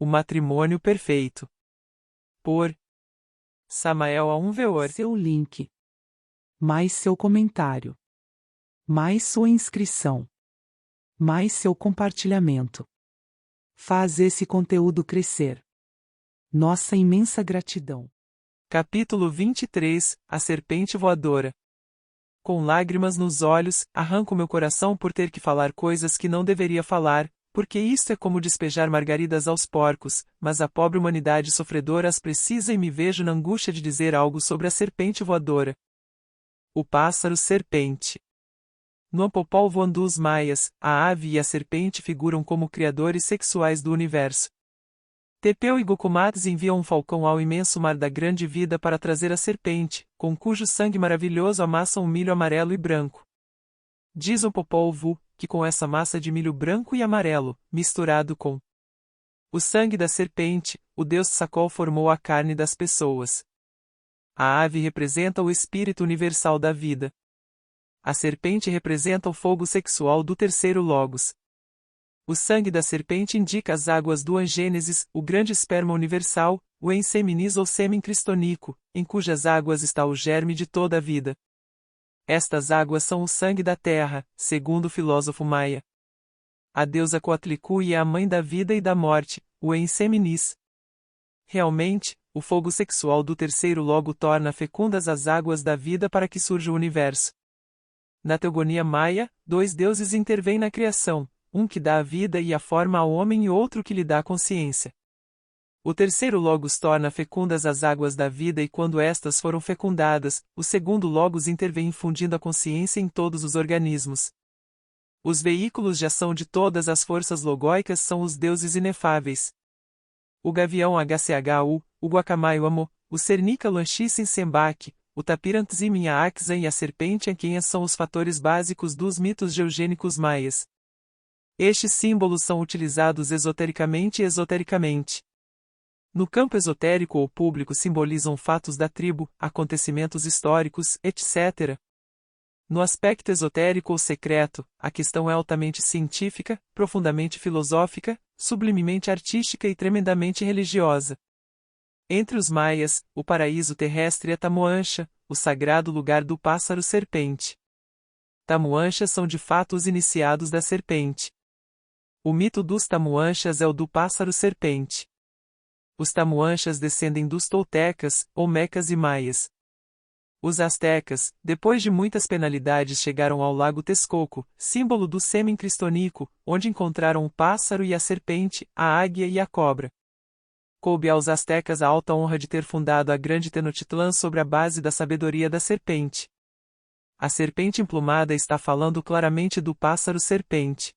O matrimônio perfeito. Por Samael A. Veor. Seu link. Mais seu comentário. Mais sua inscrição. Mais seu compartilhamento. Faz esse conteúdo crescer. Nossa imensa gratidão. Capítulo 23. A serpente voadora. Com lágrimas nos olhos, arranco meu coração por ter que falar coisas que não deveria falar, porque isto é como despejar margaridas aos porcos, mas a pobre humanidade sofredora as precisa e me vejo na angústia de dizer algo sobre a serpente voadora. O pássaro serpente. No Apopol voando os maias, a ave e a serpente figuram como criadores sexuais do universo. Tepeu e Gokumates enviam um falcão ao imenso mar da grande vida para trazer a serpente, com cujo sangue maravilhoso amassam o milho amarelo e branco. Diz o Popol Vuh, que com essa massa de milho branco e amarelo, misturado com o sangue da serpente, o deus Tsakol formou a carne das pessoas. A ave representa o espírito universal da vida. A serpente representa o fogo sexual do terceiro Logos. O sangue da serpente indica as águas do Angênesis, o grande esperma universal, o enseminis ou sêmen cristônico, em cujas águas está o germe de toda a vida. Estas águas são o sangue da terra, segundo o filósofo maia. A deusa Coatlicue é a mãe da vida e da morte, o enseminis. Realmente, o fogo sexual do terceiro logo torna fecundas as águas da vida para que surja o universo. Na teogonia maia, dois deuses intervêm na criação, um que dá a vida e a forma ao homem e outro que lhe dá a consciência. O terceiro Logos torna fecundas as águas da vida e quando estas foram fecundadas, o segundo Logos intervém infundindo a consciência em todos os organismos. Os veículos de ação de todas as forças logóicas são os deuses inefáveis. O gavião HCHU, o guacamaio Amo, o Cernica Lanchissen Sembach, o Tapirantzim Axan e a serpente Anquenha são os fatores básicos dos mitos geogênicos maias. Estes símbolos são utilizados esotericamente e esotericamente. No campo esotérico ou público simbolizam fatos da tribo, acontecimentos históricos, etc. No aspecto esotérico ou secreto, a questão é altamente científica, profundamente filosófica, sublimemente artística e tremendamente religiosa. Entre os maias, o paraíso terrestre é Tamuancha, o sagrado lugar do pássaro serpente. Tamuanchas são de fato os iniciados da serpente. O mito dos Tamuanchas é o do pássaro serpente. Os Tamuanchas descendem dos toltecas, olmecas e maias. Os astecas, depois de muitas penalidades chegaram ao lago Texcoco, símbolo do sêmen cristônico, onde encontraram o pássaro e a serpente, a águia e a cobra. Coube aos astecas a alta honra de ter fundado a grande Tenochtitlán sobre a base da sabedoria da serpente. A serpente emplumada está falando claramente do pássaro serpente.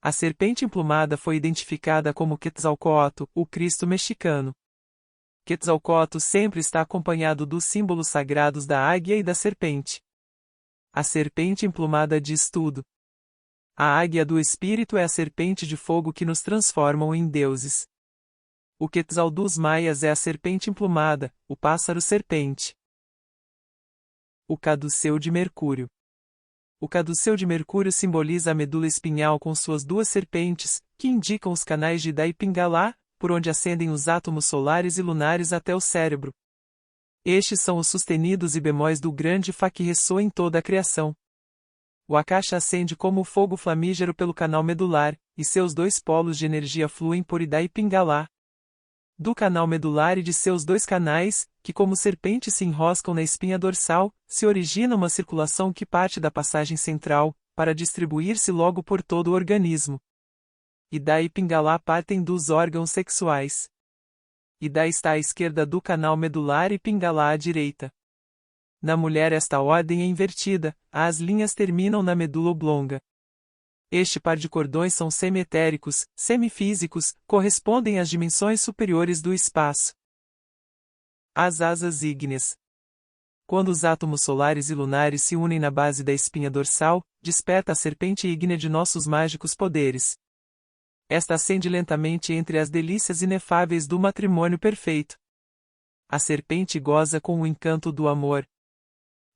A serpente emplumada foi identificada como Quetzalcóatl, o Cristo mexicano. Quetzalcóatl sempre está acompanhado dos símbolos sagrados da águia e da serpente. A serpente emplumada diz tudo. A águia do espírito é a serpente de fogo que nos transformam em deuses. O Quetzal dos maias é a serpente emplumada, o pássaro serpente. O caduceu de Mercúrio. O caduceu de Mercúrio simboliza a medula espinhal com suas duas serpentes, que indicam os canais de Ida e Pingalá, por onde ascendem os átomos solares e lunares até o cérebro. Estes são os sustenidos e bemóis do grande Fá que ressoa em toda a criação. O Akasha ascende como o fogo flamígero pelo canal medular, e seus dois polos de energia fluem por Ida e Pingalá. Do canal medular e de seus dois canais, que como serpentes se enroscam na espinha dorsal, se origina uma circulação que parte da passagem central, para distribuir-se logo por todo o organismo. Ida e Pingalá partem dos órgãos sexuais. Ida está à esquerda do canal medular e Pingalá à direita. Na mulher esta ordem é invertida, as linhas terminam na medula oblonga. Este par de cordões são semi-etéricos, semifísicos, correspondem às dimensões superiores do espaço. As asas ígneas. Quando os átomos solares e lunares se unem na base da espinha dorsal, desperta a serpente ígnea de nossos mágicos poderes. Esta ascende lentamente entre as delícias inefáveis do matrimônio perfeito. A serpente goza com o encanto do amor.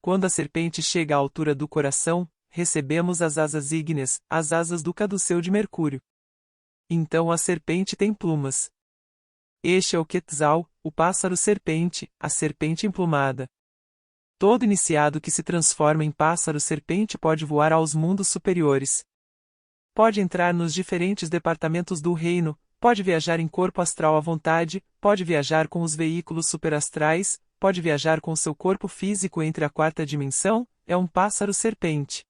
Quando a serpente chega à altura do coração, recebemos as asas ígneas, as asas do caduceu de Mercúrio. Então a serpente tem plumas. Este é o Quetzal, o pássaro-serpente, a serpente emplumada. Todo iniciado que se transforma em pássaro-serpente pode voar aos mundos superiores. Pode entrar nos diferentes departamentos do reino, pode viajar em corpo astral à vontade, pode viajar com os veículos superastrais, pode viajar com seu corpo físico entre a quarta dimensão, é um pássaro-serpente.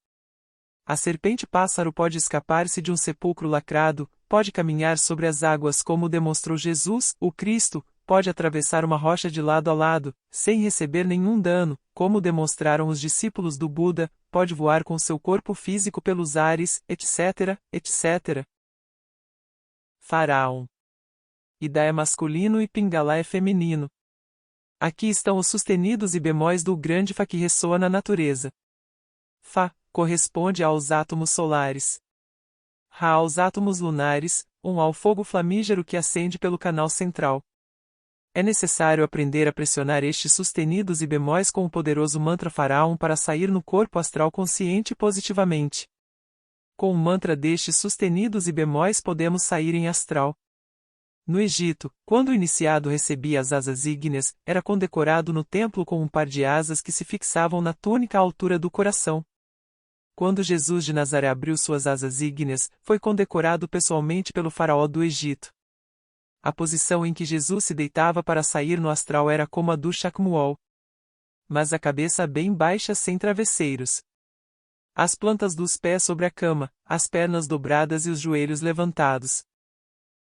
A serpente-pássaro pode escapar-se de um sepulcro lacrado, pode caminhar sobre as águas como demonstrou Jesus, o Cristo, pode atravessar uma rocha de lado a lado, sem receber nenhum dano, como demonstraram os discípulos do Buda, pode voar com seu corpo físico pelos ares, etc., etc. Faraó. Ida é masculino e Pingala é feminino. Aqui estão os sustenidos e bemóis do grande Fá que ressoa na natureza. Fá corresponde aos átomos solares. Rá aos átomos lunares, ao fogo flamígero que acende pelo canal central. É necessário aprender a pressionar estes sustenidos e bemóis com o poderoso mantra Faraó para sair no corpo astral consciente positivamente. Com o mantra destes sustenidos e bemóis podemos sair em astral. No Egito, quando o iniciado recebia as asas ígneas, era condecorado no templo com um par de asas que se fixavam na túnica à altura do coração. Quando Jesus de Nazaré abriu suas asas ígneas, foi condecorado pessoalmente pelo faraó do Egito. A posição em que Jesus se deitava para sair no astral era como a do Shakmuol. Mas a cabeça bem baixa sem travesseiros. As plantas dos pés sobre a cama, as pernas dobradas e os joelhos levantados.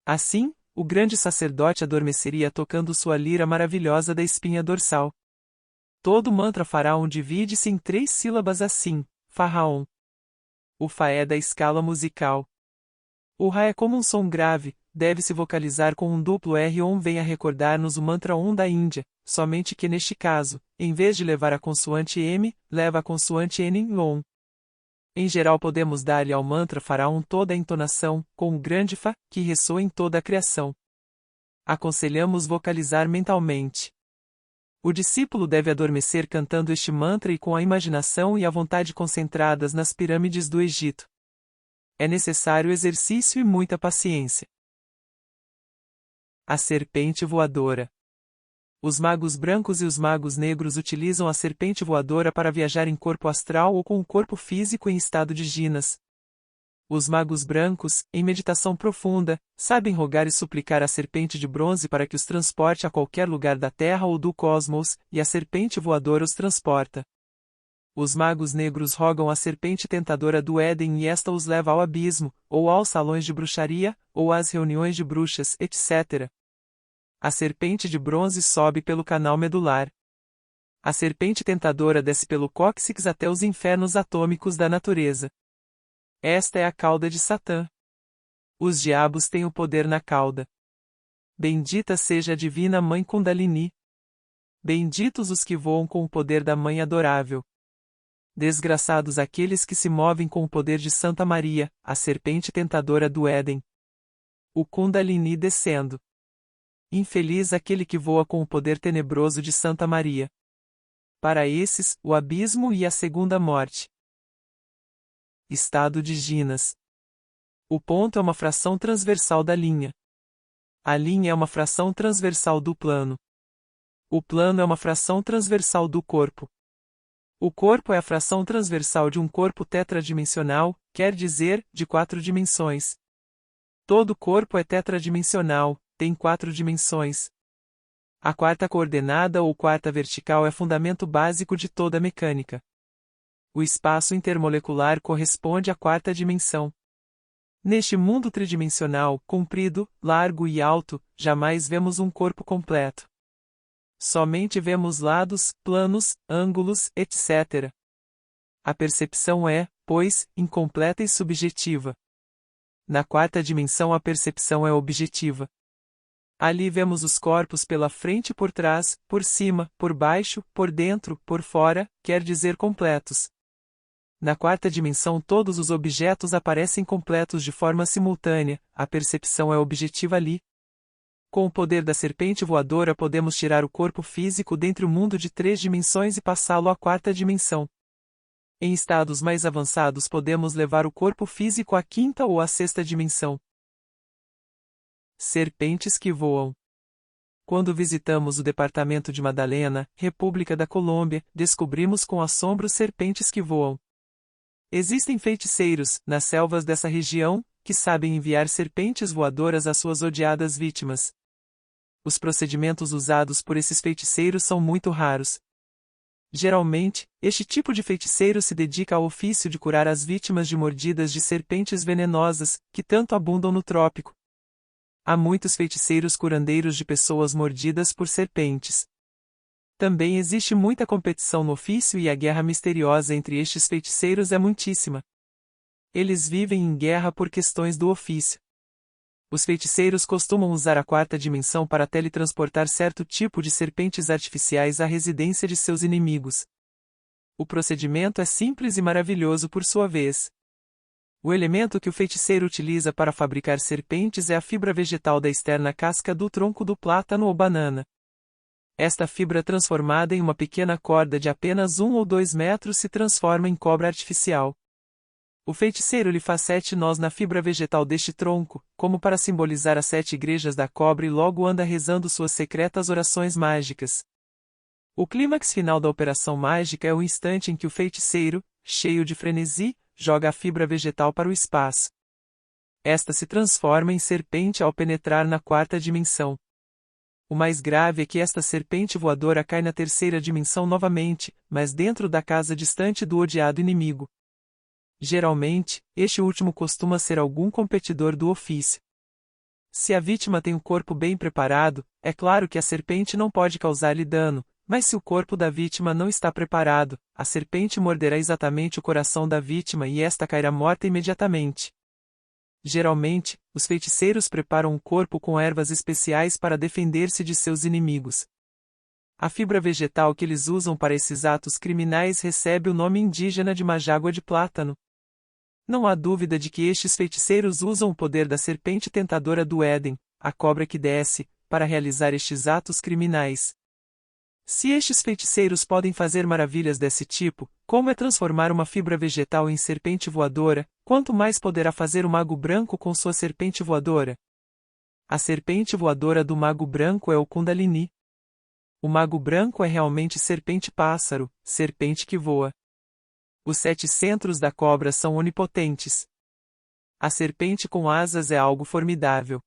Assim, o grande sacerdote adormeceria tocando sua lira maravilhosa da espinha dorsal. Todo mantra Faraó divide-se em 3 sílabas assim, Faraó. O Fá é da escala musical. O Rá é como um som grave, deve-se vocalizar com um duplo R. Venha recordar-nos o mantra Om da Índia, somente que neste caso, em vez de levar a consoante M, leva a consoante N em Om. Em geral podemos dar-lhe ao mantra Faraó toda a entonação, com o grande Fá, que ressoa em toda a criação. Aconselhamos vocalizar mentalmente. O discípulo deve adormecer cantando este mantra e com a imaginação e a vontade concentradas nas pirâmides do Egito. É necessário exercício e muita paciência. A serpente voadora. Os magos brancos e os magos negros utilizam a serpente voadora para viajar em corpo astral ou com o corpo físico em estado de jinas. Os magos brancos, em meditação profunda, sabem rogar e suplicar a serpente de bronze para que os transporte a qualquer lugar da Terra ou do cosmos, e a serpente voadora os transporta. Os magos negros rogam a serpente tentadora do Éden e esta os leva ao abismo, ou aos salões de bruxaria, ou às reuniões de bruxas, etc. A serpente de bronze sobe pelo canal medular. A serpente tentadora desce pelo cóccix até os infernos atômicos da natureza. Esta é a cauda de Satã. Os diabos têm o poder na cauda. Bendita seja a divina Mãe Kundalini. Benditos os que voam com o poder da Mãe Adorável. Desgraçados aqueles que se movem com o poder de Santa Maria, a serpente tentadora do Éden. O Kundalini descendo. Infeliz aquele que voa com o poder tenebroso de Santa Maria. Para esses, o abismo e a segunda morte. Estado de jinas. O ponto é uma fração transversal da linha. A linha é uma fração transversal do plano. O plano é uma fração transversal do corpo. O corpo é a fração transversal de um corpo tetradimensional, quer dizer, de 4 dimensões. Todo corpo é tetradimensional, tem 4 dimensões. A quarta coordenada ou quarta vertical é fundamento básico de toda a mecânica. O espaço intermolecular corresponde à quarta dimensão. Neste mundo tridimensional, comprido, largo e alto, jamais vemos um corpo completo. Somente vemos lados, planos, ângulos, etc. A percepção é, pois, incompleta e subjetiva. Na quarta dimensão a percepção é objetiva. Ali vemos os corpos pela frente e por trás, por cima, por baixo, por dentro, por fora, quer dizer completos. Na quarta dimensão todos os objetos aparecem completos de forma simultânea, a percepção é objetiva ali. Com o poder da serpente voadora podemos tirar o corpo físico dentre o mundo de 3 dimensões e passá-lo à quarta dimensão. Em estados mais avançados podemos levar o corpo físico à quinta ou à sexta dimensão. Serpentes que voam. Quando visitamos o departamento de Madalena, República da Colômbia, descobrimos com assombro serpentes que voam. Existem feiticeiros, nas selvas dessa região, que sabem enviar serpentes voadoras às suas odiadas vítimas. Os procedimentos usados por esses feiticeiros são muito raros. Geralmente, este tipo de feiticeiro se dedica ao ofício de curar as vítimas de mordidas de serpentes venenosas, que tanto abundam no trópico. Há muitos feiticeiros curandeiros de pessoas mordidas por serpentes. Também existe muita competição no ofício e a guerra misteriosa entre estes feiticeiros é muitíssima. Eles vivem em guerra por questões do ofício. Os feiticeiros costumam usar a quarta dimensão para teletransportar certo tipo de serpentes artificiais à residência de seus inimigos. O procedimento é simples e maravilhoso por sua vez. O elemento que o feiticeiro utiliza para fabricar serpentes é a fibra vegetal da externa casca do tronco do plátano ou banana. Esta fibra transformada em uma pequena corda de apenas 1 ou 2 metros se transforma em cobra artificial. O feiticeiro lhe faz 7 nós na fibra vegetal deste tronco, como para simbolizar as 7 igrejas da cobra, e logo anda rezando suas secretas orações mágicas. O clímax final da operação mágica é o instante em que o feiticeiro, cheio de frenesi, joga a fibra vegetal para o espaço. Esta se transforma em serpente ao penetrar na quarta dimensão. O mais grave é que esta serpente voadora cai na terceira dimensão novamente, mas dentro da casa distante do odiado inimigo. Geralmente, este último costuma ser algum competidor do ofício. Se a vítima tem o corpo bem preparado, é claro que a serpente não pode causar-lhe dano, mas se o corpo da vítima não está preparado, a serpente morderá exatamente o coração da vítima e esta cairá morta imediatamente. Geralmente, os feiticeiros preparam o corpo com ervas especiais para defender-se de seus inimigos. A fibra vegetal que eles usam para esses atos criminais recebe o nome indígena de majágua de plátano. Não há dúvida de que estes feiticeiros usam o poder da serpente tentadora do Éden, a cobra que desce, para realizar estes atos criminais. Se estes feiticeiros podem fazer maravilhas desse tipo, como é transformar uma fibra vegetal em serpente voadora, quanto mais poderá fazer o mago branco com sua serpente voadora? A serpente voadora do mago branco é o Kundalini. O mago branco é realmente serpente-pássaro, serpente que voa. Os 7 centros da cobra são onipotentes. A serpente com asas é algo formidável.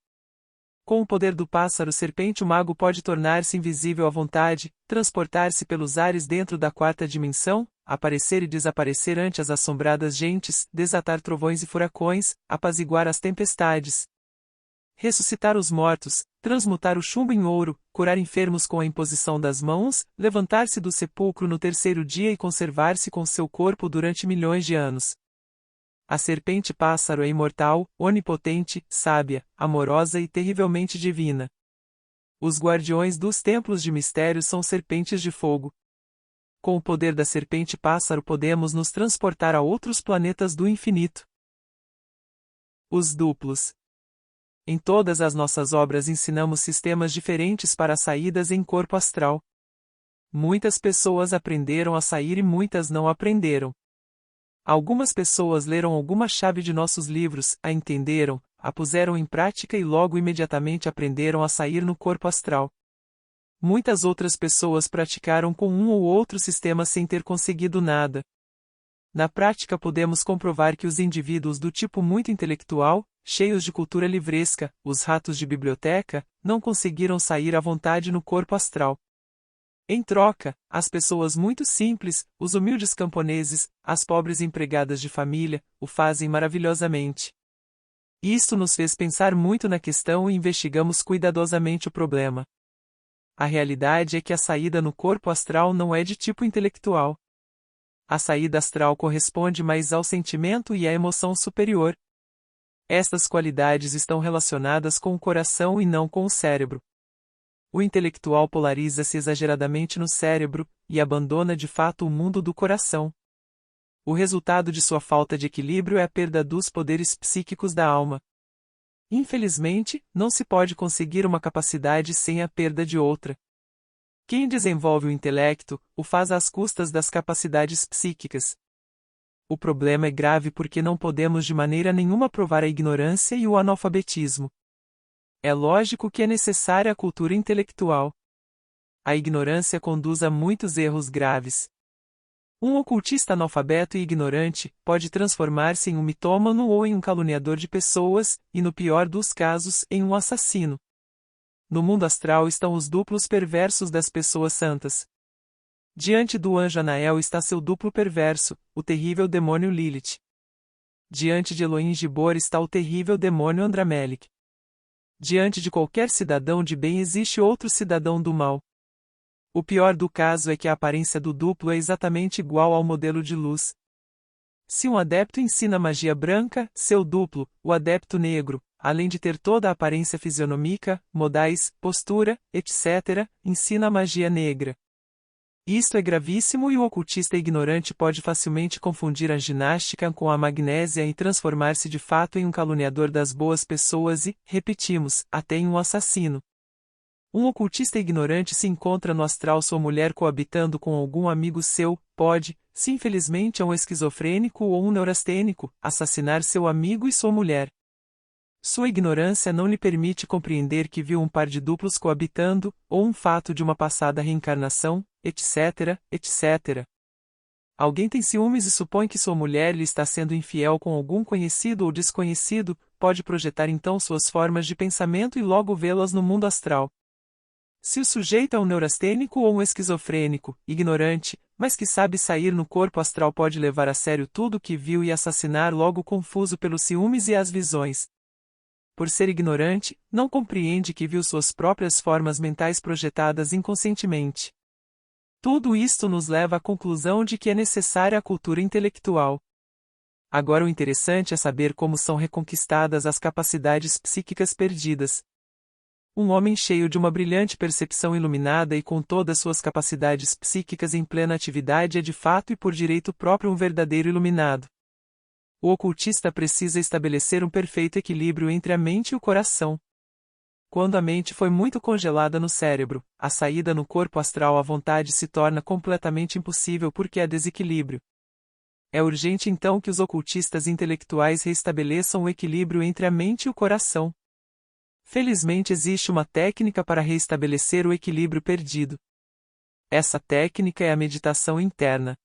Com o poder do pássaro-serpente, o mago pode tornar-se invisível à vontade, transportar-se pelos ares dentro da quarta dimensão, aparecer e desaparecer ante as assombradas gentes, desatar trovões e furacões, apaziguar as tempestades, ressuscitar os mortos, transmutar o chumbo em ouro, curar enfermos com a imposição das mãos, levantar-se do sepulcro no terceiro dia e conservar-se com seu corpo durante milhões de anos. A serpente-pássaro é imortal, onipotente, sábia, amorosa e terrivelmente divina. Os guardiões dos templos de mistério são serpentes de fogo. Com o poder da serpente-pássaro podemos nos transportar a outros planetas do infinito. Os duplos. Em todas as nossas obras ensinamos sistemas diferentes para saídas em corpo astral. Muitas pessoas aprenderam a sair e muitas não aprenderam. Algumas pessoas leram alguma chave de nossos livros, a entenderam, a puseram em prática e logo imediatamente aprenderam a sair no corpo astral. Muitas outras pessoas praticaram com um ou outro sistema sem ter conseguido nada. Na prática podemos comprovar que os indivíduos do tipo muito intelectual, cheios de cultura livresca, os ratos de biblioteca, não conseguiram sair à vontade no corpo astral. Em troca, as pessoas muito simples, os humildes camponeses, as pobres empregadas de família, o fazem maravilhosamente. Isto nos fez pensar muito na questão e investigamos cuidadosamente o problema. A realidade é que a saída no corpo astral não é de tipo intelectual. A saída astral corresponde mais ao sentimento e à emoção superior. Estas qualidades estão relacionadas com o coração e não com o cérebro. O intelectual polariza-se exageradamente no cérebro, e abandona de fato o mundo do coração. O resultado de sua falta de equilíbrio é a perda dos poderes psíquicos da alma. Infelizmente, não se pode conseguir uma capacidade sem a perda de outra. Quem desenvolve o intelecto, o faz às custas das capacidades psíquicas. O problema é grave porque não podemos de maneira nenhuma provar a ignorância e o analfabetismo. É lógico que é necessária a cultura intelectual. A ignorância conduz a muitos erros graves. Um ocultista analfabeto e ignorante pode transformar-se em um mitômano ou em um caluniador de pessoas, e no pior dos casos, em um assassino. No mundo astral estão os duplos perversos das pessoas santas. Diante do anjo Anael está seu duplo perverso, o terrível demônio Lilith. Diante de Elohim Gibor está o terrível demônio Andramelech. Diante de qualquer cidadão de bem existe outro cidadão do mal. O pior do caso é que a aparência do duplo é exatamente igual ao modelo de luz. Se um adepto ensina magia branca, seu duplo, o adepto negro, além de ter toda a aparência fisionômica, modais, postura, etc., ensina a magia negra. Isto é gravíssimo e o ocultista ignorante pode facilmente confundir a ginástica com a magnésia e transformar-se de fato em um caluniador das boas pessoas e, repetimos, até em um assassino. Um ocultista ignorante se encontra no astral sua mulher coabitando com algum amigo seu, pode, se infelizmente é um esquizofrênico ou um neurastênico, assassinar seu amigo e sua mulher. Sua ignorância não lhe permite compreender que viu um par de duplos coabitando, ou um fato de uma passada reencarnação, etc., etc. Alguém tem ciúmes e supõe que sua mulher lhe está sendo infiel com algum conhecido ou desconhecido, pode projetar então suas formas de pensamento e logo vê-las no mundo astral. Se o sujeito é um neurastênico ou um esquizofrênico, ignorante, mas que sabe sair no corpo astral pode levar a sério tudo o que viu e assassinar logo confuso pelos ciúmes e as visões. Por ser ignorante, não compreende que viu suas próprias formas mentais projetadas inconscientemente. Tudo isto nos leva à conclusão de que é necessária a cultura intelectual. Agora o interessante é saber como são reconquistadas as capacidades psíquicas perdidas. Um homem cheio de uma brilhante percepção iluminada e com todas suas capacidades psíquicas em plena atividade é de fato e por direito próprio um verdadeiro iluminado. O ocultista precisa estabelecer um perfeito equilíbrio entre a mente e o coração. Quando a mente foi muito congelada no cérebro, a saída no corpo astral à vontade se torna completamente impossível porque há desequilíbrio. É urgente então que os ocultistas intelectuais restabeleçam o equilíbrio entre a mente e o coração. Felizmente existe uma técnica para restabelecer o equilíbrio perdido. Essa técnica é a meditação interna.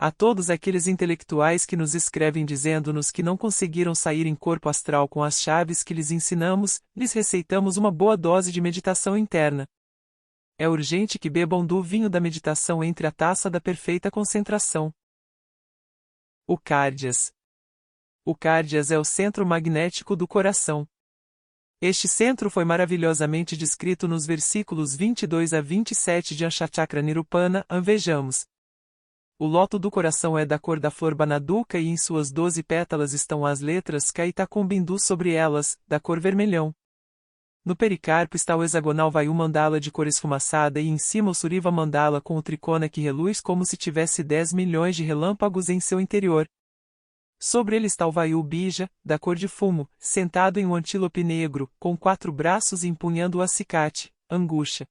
A todos aqueles intelectuais que nos escrevem dizendo-nos que não conseguiram sair em corpo astral com as chaves que lhes ensinamos, lhes receitamos uma boa dose de meditação interna. É urgente que bebam do vinho da meditação entre a taça da perfeita concentração. O Cárdias. O Cárdias é o centro magnético do coração. Este centro foi maravilhosamente descrito nos versículos 22 a 27 de Anshachakra Nirupana. Vejamos. O loto do coração é da cor da flor banaduca e em suas 12 pétalas estão as letras Ka e Takum Bindu sobre elas, da cor vermelhão. No pericarpo está o hexagonal Vayu Mandala de cor esfumaçada e em cima o Suriva Mandala com o tricona que reluz como se tivesse 10 milhões de relâmpagos em seu interior. Sobre ele está o Vayu Bija, da cor de fumo, sentado em um antílope negro, com 4 braços e empunhando o acicate, angústia.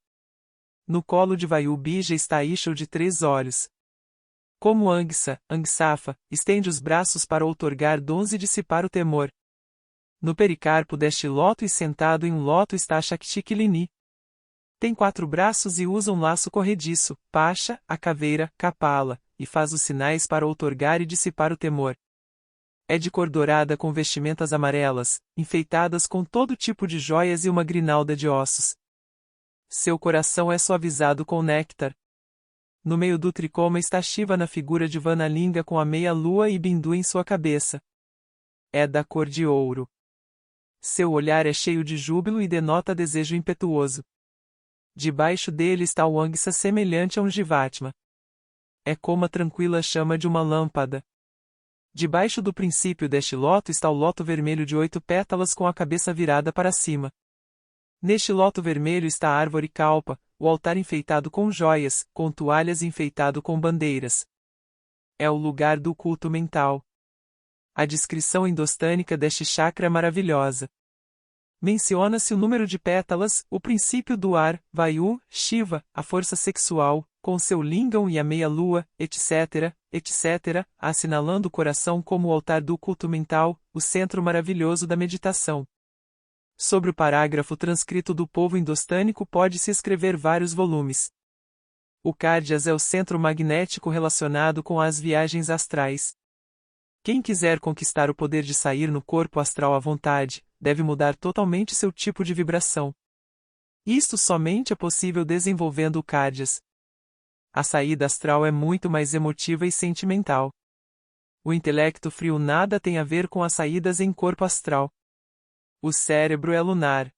No colo de Vayu Bija está Ishol de 3 olhos. Como Angsa, Angsafa, estende os braços para outorgar dons e dissipar o temor. No pericarpo deste loto e sentado em um loto está Shakti Kilini. Tem 4 braços e usa um laço corrediço, Pacha, a caveira, Kapala, e faz os sinais para outorgar e dissipar o temor. É de cor dourada com vestimentas amarelas, enfeitadas com todo tipo de joias e uma grinalda de ossos. Seu coração é suavizado com néctar. No meio do tricoma está Shiva na figura de Vanalinga com a meia-lua e Bindu em sua cabeça. É da cor de ouro. Seu olhar é cheio de júbilo e denota desejo impetuoso. Debaixo dele está o Angsa semelhante a um Jivatma. É como a tranquila chama de uma lâmpada. Debaixo do princípio deste loto está o loto vermelho de 8 pétalas com a cabeça virada para cima. Neste loto vermelho está a árvore Kalpa, o altar enfeitado com joias, com toalhas enfeitado com bandeiras. É o lugar do culto mental. A descrição endostânica deste chakra é maravilhosa. Menciona-se o número de pétalas, o princípio do ar, Vayu, Shiva, a força sexual, com seu lingam e a meia-lua, etc., etc., assinalando o coração como o altar do culto mental, o centro maravilhoso da meditação. Sobre o parágrafo transcrito do povo indostânico pode-se escrever vários volumes. O Cardias é o centro magnético relacionado com as viagens astrais. Quem quiser conquistar o poder de sair no corpo astral à vontade, deve mudar totalmente seu tipo de vibração. Isto somente é possível desenvolvendo o Cardias. A saída astral é muito mais emotiva e sentimental. O intelecto frio nada tem a ver com as saídas em corpo astral. O cérebro é lunar.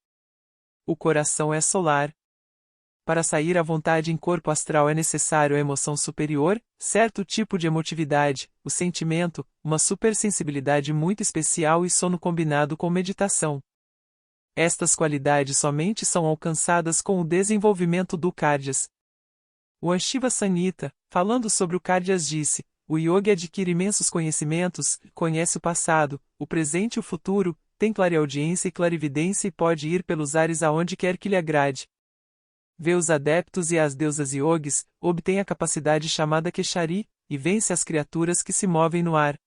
O coração é solar. Para sair à vontade em corpo astral é necessário a emoção superior, certo tipo de emotividade, o sentimento, uma supersensibilidade muito especial e sono combinado com meditação. Estas qualidades somente são alcançadas com o desenvolvimento do Cardias. O Anshiva Samhita, falando sobre o Cardias, disse: o yogi adquire imensos conhecimentos, conhece o passado, o presente e o futuro, tem clareaudiência e clarividência e pode ir pelos ares aonde quer que lhe agrade. Vê os adeptos e as deusas yogis, obtém a capacidade chamada Keshari, e vence as criaturas que se movem no ar.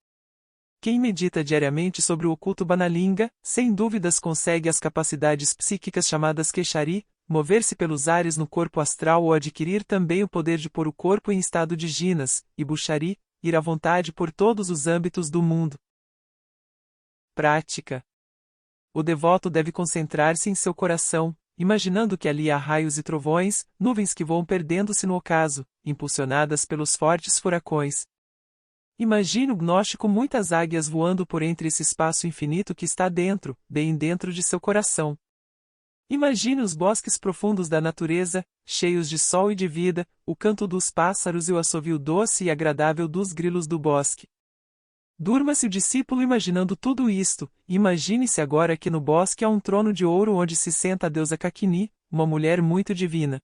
Quem medita diariamente sobre o oculto Banalinga, sem dúvidas consegue as capacidades psíquicas chamadas Keshari, mover-se pelos ares no corpo astral ou adquirir também o poder de pôr o corpo em estado de jinas, e Bushari, ir à vontade por todos os âmbitos do mundo. Prática. O devoto deve concentrar-se em seu coração, imaginando que ali há raios e trovões, nuvens que vão perdendo-se no ocaso, impulsionadas pelos fortes furacões. Imagine o gnóstico muitas águias voando por entre esse espaço infinito que está dentro, bem dentro de seu coração. Imagine os bosques profundos da natureza, cheios de sol e de vida, o canto dos pássaros e o assovio doce e agradável dos grilos do bosque. Durma-se o discípulo imaginando tudo isto, e imagine-se agora que no bosque há um trono de ouro onde se senta a deusa Kakini, uma mulher muito divina.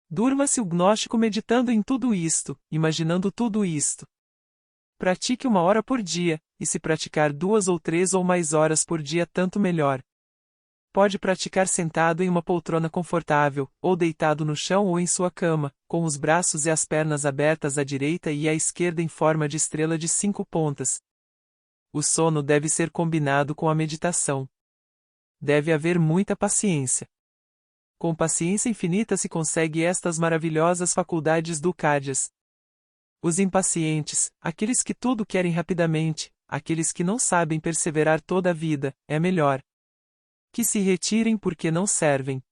Durma-se o gnóstico meditando em tudo isto, imaginando tudo isto. Pratique 1 hora por dia, e se praticar 2 ou 3 ou mais horas por dia tanto melhor. Pode praticar sentado em uma poltrona confortável, ou deitado no chão ou em sua cama, com os braços e as pernas abertas à direita e à esquerda em forma de estrela de 5 pontas. O sono deve ser combinado com a meditação. Deve haver muita paciência. Com paciência infinita se consegue estas maravilhosas faculdades do Cardias. Os impacientes, aqueles que tudo querem rapidamente, aqueles que não sabem perseverar toda a vida, é melhor que se retirem porque não servem.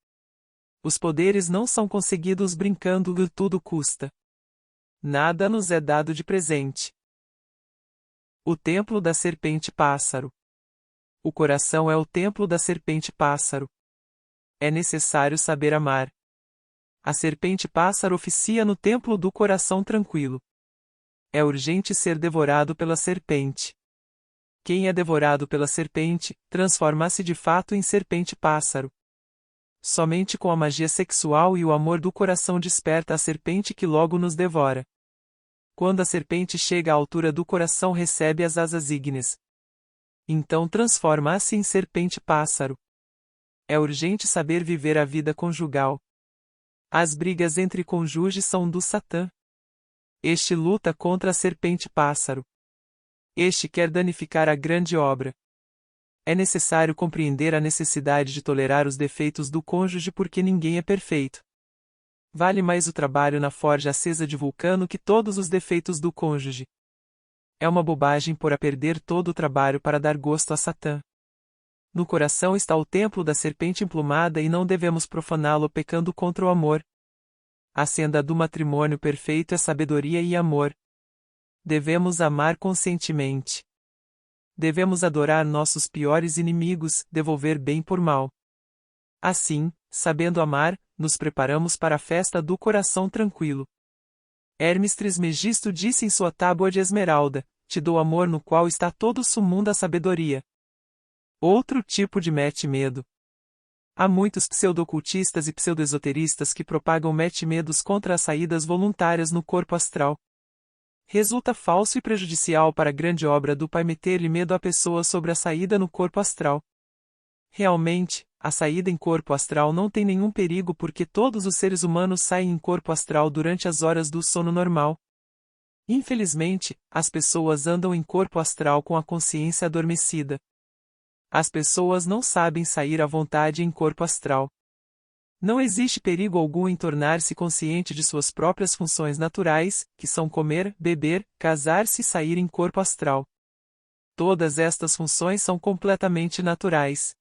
Os poderes não são conseguidos brincando e tudo custa. Nada nos é dado de presente. O templo da serpente pássaro. O coração é o templo da serpente pássaro. É necessário saber amar. A serpente pássaro oficia no templo do coração tranquilo. É urgente ser devorado pela serpente. Quem é devorado pela serpente, transforma-se de fato em serpente pássaro. Somente com a magia sexual e o amor do coração desperta a serpente que logo nos devora. Quando a serpente chega à altura do coração recebe as asas ígneas. Então transforma-se em serpente pássaro. É urgente saber viver a vida conjugal. As brigas entre cônjuges são do Satã. Este luta contra a serpente pássaro. Este quer danificar a grande obra. É necessário compreender a necessidade de tolerar os defeitos do cônjuge porque ninguém é perfeito. Vale mais o trabalho na forja acesa de Vulcano que todos os defeitos do cônjuge. É uma bobagem pôr a perder todo o trabalho para dar gosto a Satã. No coração está o templo da serpente emplumada e não devemos profaná-lo pecando contra o amor. A senda do matrimônio perfeito é sabedoria e amor. Devemos amar conscientemente. Devemos adorar nossos piores inimigos, devolver bem por mal. Assim, sabendo amar, nos preparamos para a festa do coração tranquilo. Hermes Trismegisto disse em sua tábua de esmeralda: te dou amor no qual está todo o sumo da sabedoria. Outro tipo de mete-medo. Há muitos pseudo-ocultistas e pseudo-esoteristas que propagam mete-medos contra as saídas voluntárias no corpo astral. Resulta falso e prejudicial para a grande obra do Pai meter-lhe medo à pessoa sobre a saída no corpo astral. Realmente, a saída em corpo astral não tem nenhum perigo porque todos os seres humanos saem em corpo astral durante as horas do sono normal. Infelizmente, as pessoas andam em corpo astral com a consciência adormecida. As pessoas não sabem sair à vontade em corpo astral. Não existe perigo algum em tornar-se consciente de suas próprias funções naturais, que são comer, beber, casar-se e sair em corpo astral. Todas estas funções são completamente naturais.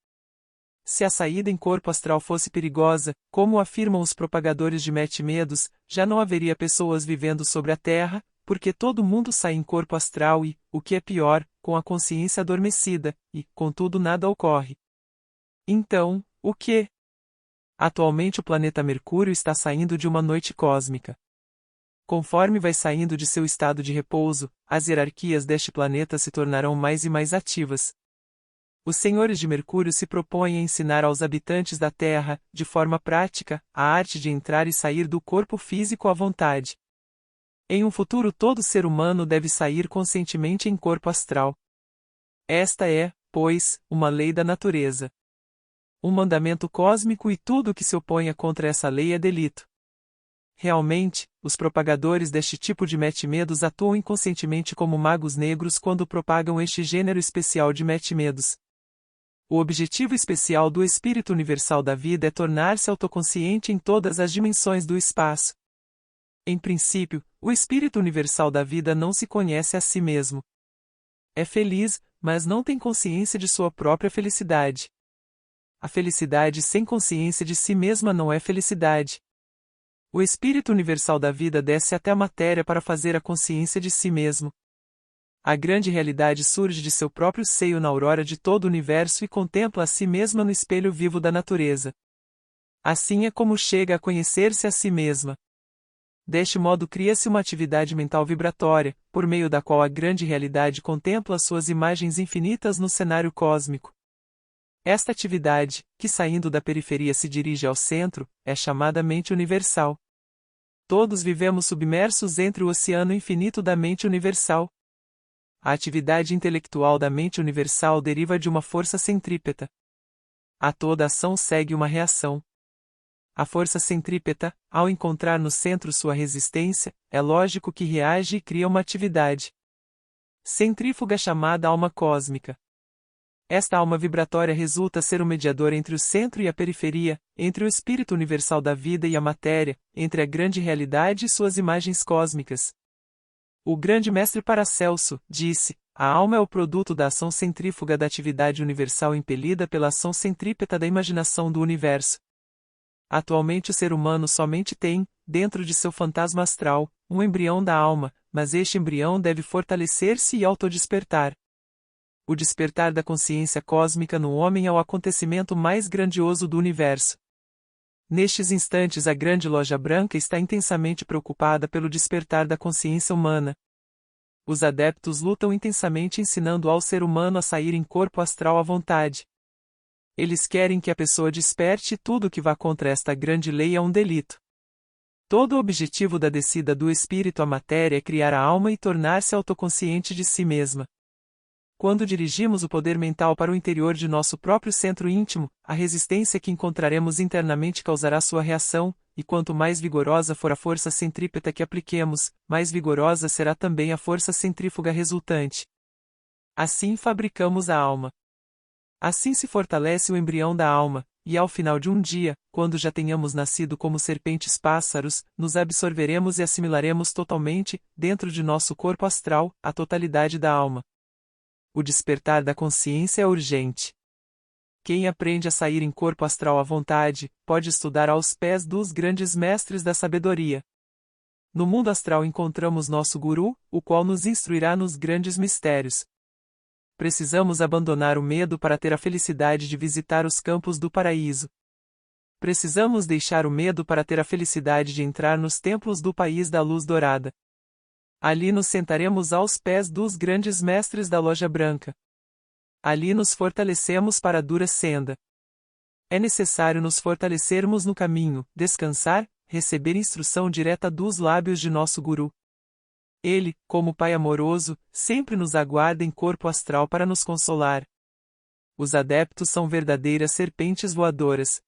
Se a saída em corpo astral fosse perigosa, como afirmam os propagadores de mete-medos, já não haveria pessoas vivendo sobre a Terra, porque todo mundo sai em corpo astral e, o que é pior, com a consciência adormecida, e, contudo, nada ocorre. Então, o que? Atualmente o planeta Mercúrio está saindo de uma noite cósmica. Conforme vai saindo de seu estado de repouso, as hierarquias deste planeta se tornarão mais e mais ativas. Os senhores de Mercúrio se propõem a ensinar aos habitantes da Terra, de forma prática, a arte de entrar e sair do corpo físico à vontade. Em um futuro todo ser humano deve sair conscientemente em corpo astral. Esta é, pois, uma lei da natureza. Um mandamento cósmico e tudo o que se oponha contra essa lei é delito. Realmente, os propagadores deste tipo de mete-medos atuam inconscientemente como magos negros quando propagam este gênero especial de mete-medos. O objetivo especial do espírito universal da vida é tornar-se autoconsciente em todas as dimensões do espaço. Em princípio, o espírito universal da vida não se conhece a si mesmo. É feliz, mas não tem consciência de sua própria felicidade. A felicidade sem consciência de si mesma não é felicidade. O espírito universal da vida desce até a matéria para fazer a consciência de si mesmo. A grande realidade surge de seu próprio seio na aurora de todo o universo e contempla a si mesma no espelho vivo da natureza. Assim é como chega a conhecer-se a si mesma. Deste modo cria-se uma atividade mental vibratória, por meio da qual a grande realidade contempla suas imagens infinitas no cenário cósmico. Esta atividade, que saindo da periferia se dirige ao centro, é chamada mente universal. Todos vivemos submersos entre o oceano infinito da mente universal. A atividade intelectual da mente universal deriva de uma força centrípeta. A toda ação segue uma reação. A força centrípeta, ao encontrar no centro sua resistência, é lógico que reage e cria uma atividade centrífuga chamada alma cósmica. Esta alma vibratória resulta ser o mediador entre o centro e a periferia, entre o espírito universal da vida e a matéria, entre a grande realidade e suas imagens cósmicas. O grande mestre Paracelso disse: a alma é o produto da ação centrífuga da atividade universal impelida pela ação centrípeta da imaginação do universo. Atualmente o ser humano somente tem, dentro de seu fantasma astral, um embrião da alma, mas este embrião deve fortalecer-se e autodespertar. O despertar da consciência cósmica no homem é o acontecimento mais grandioso do universo. Nestes instantes a grande loja branca está intensamente preocupada pelo despertar da consciência humana. Os adeptos lutam intensamente ensinando ao ser humano a sair em corpo astral à vontade. Eles querem que a pessoa desperte e tudo que vá contra esta grande lei é um delito. Todo o objetivo da descida do espírito à matéria é criar a alma e tornar-se autoconsciente de si mesma. Quando dirigimos o poder mental para o interior de nosso próprio centro íntimo, a resistência que encontraremos internamente causará sua reação, e quanto mais vigorosa for a força centrípeta que apliquemos, mais vigorosa será também a força centrífuga resultante. Assim fabricamos a alma. Assim se fortalece o embrião da alma, e ao final de um dia, quando já tenhamos nascido como serpentes-pássaros, nos absorveremos e assimilaremos totalmente, dentro de nosso corpo astral, a totalidade da alma. O despertar da consciência é urgente. Quem aprende a sair em corpo astral à vontade, pode estudar aos pés dos grandes mestres da sabedoria. No mundo astral encontramos nosso guru, o qual nos instruirá nos grandes mistérios. Precisamos abandonar o medo para ter a felicidade de visitar os campos do paraíso. Precisamos deixar o medo para ter a felicidade de entrar nos templos do país da luz dourada. Ali nos sentaremos aos pés dos grandes mestres da loja branca. Ali nos fortalecemos para a dura senda. É necessário nos fortalecermos no caminho, descansar, receber instrução direta dos lábios de nosso guru. Ele, como Pai amoroso, sempre nos aguarda em corpo astral para nos consolar. Os adeptos são verdadeiras serpentes voadoras.